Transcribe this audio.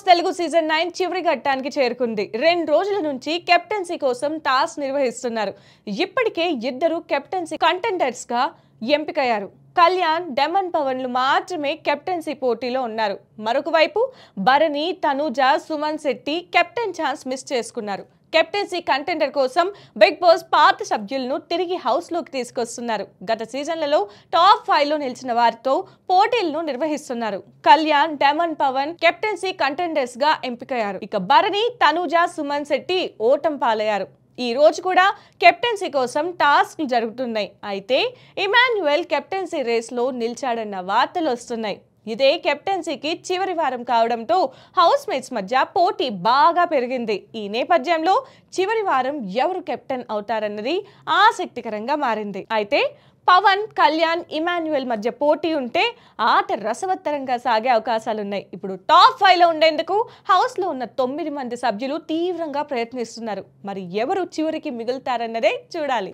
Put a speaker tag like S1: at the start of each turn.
S1: Telugu season 9 చివరి ఘట్టానికి చేరుకుంది. 2 రోజుల నుంచి కెప్టెన్సీ కోసం టాస్క్ నిర్వహిస్తున్నారు. ఇప్పటికే ఇద్దరు కెప్టెన్సీ కంటెండర్స్ గా ఎంపికయ్యారు. కళ్యాణ్, డెమన్ పవన్లు మాత్రమే కెప్టెన్సీ పోటీలో ఉన్నారు. మరొక వైపు Bharani, Tanuja, Suman Shetty captain chance miss చేసుకున్నారు. కెప్టెన్సీ కంటెండర్ కోసం బిగ్ బాస్ పాత సభ్యులను తిరిగి హౌస్ లోకి తీసుకొస్తున్నారు. గత సీజన్లలో టాప్ 5 లో నిలిచిన వారితో పోటీలను నిర్వహిస్తున్నారు. Kalyan, Demon Pavan captaincy contenders గా ఎంపికయ్యారు. ఇక భరణి, తనూజ, సుమన్ శెట్టి ఓటం పాలయ్యారు. ఈ రోజు కూడా కెప్టెన్సీ కోసం టాస్క్లు జరుగుతున్నాయి. అయితే ఇమాన్యుయల్ కెప్టెన్సీ రేస్ లో నిలిచాడన్న వార్తలు వస్తున్నాయి. ఇదే కెప్టెన్సీకి చివరి వారం కావడంతో హౌస్ మేట్స్ మధ్య పోటీ బాగా పెరిగింది. ఈ నేపథ్యంలో చివరి వారం ఎవరు కెప్టెన్ అవుతారన్నది ఆసక్తికరంగా మారింది. అయితే పవన్, కళ్యాణ్, ఇమాన్యుయల్ మధ్య పోటీ ఉంటే ఆట రసవత్తరంగా సాగే అవకాశాలున్నాయి. ఇప్పుడు టాప్ 5 లో ఉండేందుకు హౌస్ లో ఉన్న 9 మంది సభ్యులు తీవ్రంగా ప్రయత్నిస్తున్నారు. మరి ఎవరు చివరికి మిగులుతారన్నదే చూడాలి.